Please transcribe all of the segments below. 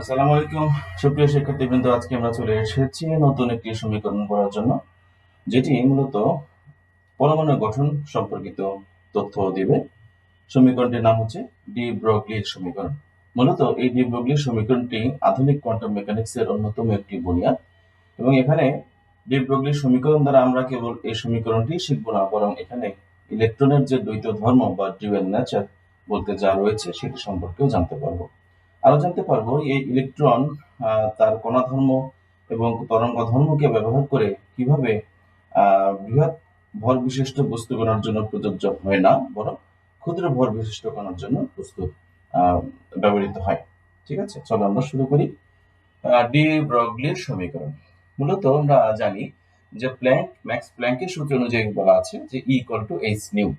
আসসালামু আলাইকুম সুপ্রিয় শিক্ষার্থীবৃন্দ, আজকে আমরা চলে এসেছি নতুন একটি সমীকরণ করার জন্য, যেটি মূলত পরমাণু গঠন সম্পর্কিত তথ্য দিবে। সমীকরণটির নাম হচ্ছে ডি ব্রগলির সমীকরণ। মূলত এই ডি ব্রগলির সমীকরণটি আধুনিক কোয়ান্টাম মেকানিক্সের অন্যতম একটি বুনিয়াদ, এবং এখানে ডি ব্রগলির সমীকরণ দ্বারা আমরা কেবল এই সমীকরণটি শিখব না, বরং এখানে ইলেকট্রনের যে দ্বৈত ধর্ম বা ডুয়াল নেচার বলতে যা রয়েছে সেটি সম্পর্কেও জানতে পারবো। আরো জানতে পারবো এই ইলেকট্রন তার কণা ধর্ম এবং তরঙ্গ ধর্মকে ব্যবহার করে কিভাবে বৃহৎ ভর বিশিষ্ট বস্তু কণার জন্য প্রযোজ্য হয় না, বরং ক্ষুদ্র ভর বিশিষ্ট কণার জন্য প্রস্তুত ব্যবহৃত হয়। ঠিক আছে, চলো আমরা শুরু করি। ডি ব্রগলির সমীকরণ মূলত আমরা জানি যে ম্যাক্স প্ল্যাঙ্কের সূত্র অনুযায়ী বলা আছে যে E equal to H new.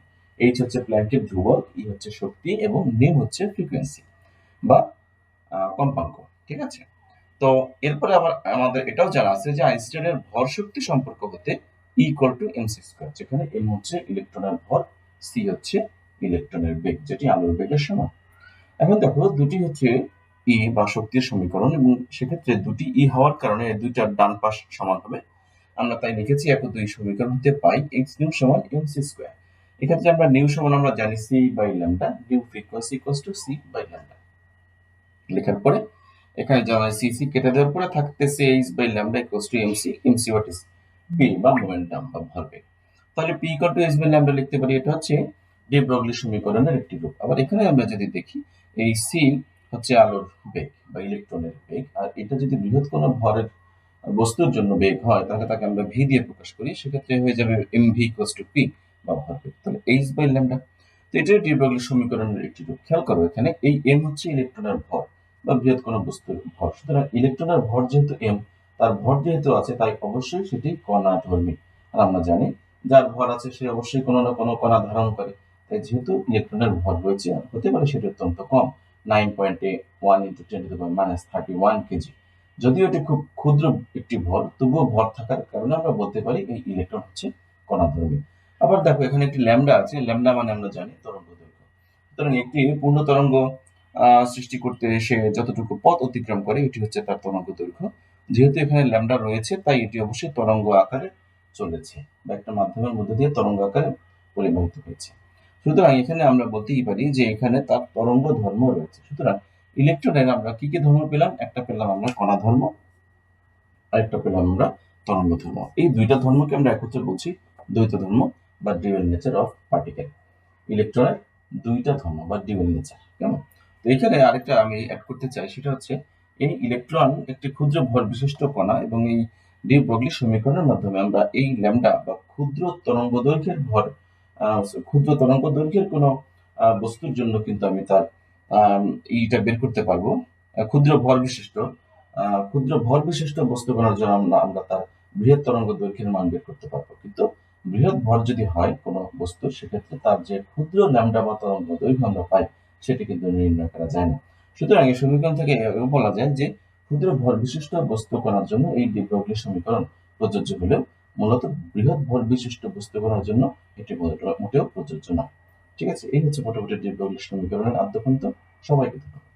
H হচ্ছে প্ল্যাঙ্কের ধ্রুবক, ই হচ্ছে শক্তি এবং নিউ হচ্ছে ফ্রিকোয়েন্সি বা কম্পাঙ্ক। ঠিক আছে, তো এরপরে আবার আমাদের এটাও জানা আছে যে আইনস্টাইনের ভর শক্তি সম্পর্ক হতে E equal to MC square, যেখানে এম হচ্ছে ইলেকট্রনের ভর, সি হচ্ছে ইলেকট্রনের বেগ, যেটি আলোর বেগের সমান। এখন দেখো, দুটি হচ্ছে ই বা শক্তির সমীকরণ, এবং সেক্ষেত্রে দুটি ই হওয়ার কারণে দুইটার ডান পাশ সমান হবে। আমরা তাই লিখেছি একত্র দুই সমীকরণ হতে পাই এইচ নিউ সমান এমসি স্কয়ার। এক্ষেত্রে আমরা নিউ সমান আমরা জানি C by lambda, nu frequency equals to C by lambda. লেখার পরে এখানে যা সি সি কেটে দেওয়ার পরে থাকতেছে H by lambda equals to MC. MC what is? P বা মোমেন্টাম বা ভরবেগ। তাহলে P equal to H by lambda লিখতে পারি, এটা হচ্ছে ডি ব্রগলি সমীকরণের একটি রূপ। আবার এখানে আমরা যদি দেখি, এই সি হচ্ছে আলোর বেগ বা ইলেকট্রনের বেগ, আর এটা যদি বৃহৎ কোনো ভরের বস্তুর জন্য বেগ হয় তাহলে তাকে আমরা ভি দিয়ে প্রকাশ করি, সেক্ষেত্রে হয়ে যাবে M V equals to P বা ভরবেগ। তাহলে এইচ বাই ল্যাম্ডা, তো এটা ডি ব্রগলি সমীকরণের একটি রূপ। খেয়াল করো, এখানে এই এম হচ্ছে ইলেকট্রনের ভর বা বৃহৎ কোনো বস্তুর ভর। সুতরাং ইলেকট্রনের ভর যেহেতু এম, তার ভর যেহেতু আছে, তাই অবশ্যই সেটি কণাধর্মী। আর আমরা জানি যার ভর আছে সে অবশ্যই কোনো না কোনো কণা ধারণ করে। তাই যেহেতু ইলেকট্রনের ভর রয়েছে, হতে পারে সেটি অত্যন্ত কম, 9.1 ইন্টু 10⁻31 কেজি। যদিও এটি খুব ক্ষুদ্র একটি ভর, তবুও ভর থাকার কারণে আমরা বলতে পারি এই ইলেকট্রন হচ্ছে কণাধর্মী। আবার দেখো, এখানে একটি ল্যামডা আছে। ল্যামডা মানে আমরা জানি তরঙ্গ দৈর্ঘ্য। সুতরাং একটি পূর্ণ তরঙ্গ সৃষ্টি করতে সে যতটুকু পথ অতিক্রম করে, এটি হচ্ছে তার তরঙ্গ দৈর্ঘ্য। যেহেতু এখানে ল্যামডা রয়েছে, তাই এটি অবশ্যই তরঙ্গ আকারে চলেছে বা একটা মাধ্যমের মধ্যে দিয়ে তরঙ্গ আকারে পরিবাহিত হয়েছে। সুতরাং এখানে আমরা বলতেই পারি যে এখানে তার তরঙ্গ ধর্ম রয়েছে। সুতরাং ইলেকট্রনের আমরা কি কি ধর্ম পেলাম? একটা পেলাম আমরা কণা ধর্ম, আরেকটা পেলাম আমরা তরঙ্গ ধর্ম। এই দুইটা ধর্মকে আমরা একত্রে বলছি দ্বৈত ধর্ম বা ডুয়াল নেচার অফ পার্টিকেল। ইলেকট্রনের দুইটা ধর্ম বা ডুয়াল নেচার। কেমন? তো এখানে আরেকটা আমি অ্যাড করতে চাই, সেটা হচ্ছে এই ইলেকট্রন একটি ক্ষুদ্র ভর বিশিষ্ট কণা, এবং এই ডি ব্রগলি সমীকরণের মাধ্যমে আমরা এই ল্যামডা বা ক্ষুদ্র তরঙ্গ দৈর্ঘ্যের ভর, ক্ষুদ্র তরঙ্গ দৈর্ঘ্যের কোনো বস্তুর জন্য কিন্তু আমি তার এইটা বের করতে পারবো। ক্ষুদ্র ভর বিশিষ্ট বস্তু কণার জন্য আমরা তার বৃহৎ তরঙ্গ দৈর্ঘ্যের মান বের করতে পারবো। কিন্তু বৃহৎ ভর যদি হয় কোনো বস্তু, সেক্ষেত্রে তার যে ক্ষুদ্র ল্যামডা বা তরঙ্গ দৈর্ঘ্য আমরা পাই, সেটি কিন্তু নির্ণয় করা যায় না। সুতরাং এই সমীকরণ থেকে বলা যায় যে ক্ষুদ্র ভর বিশিষ্ট বস্তু কণার জন্য এই ডি ব্রগলি সমীকরণ প্রযোজ্য হলেও মূলত বৃহৎ ভর বিশিষ্ট বস্তু কণার জন্য এটি মোটেও প্রযোজ্য নয়। ঠিক আছে, এই হচ্ছে মোটামুটি ডি ব্রগলি সমীকরণের আদ্যপান্ত। সবাইকে ধন্যবাদ।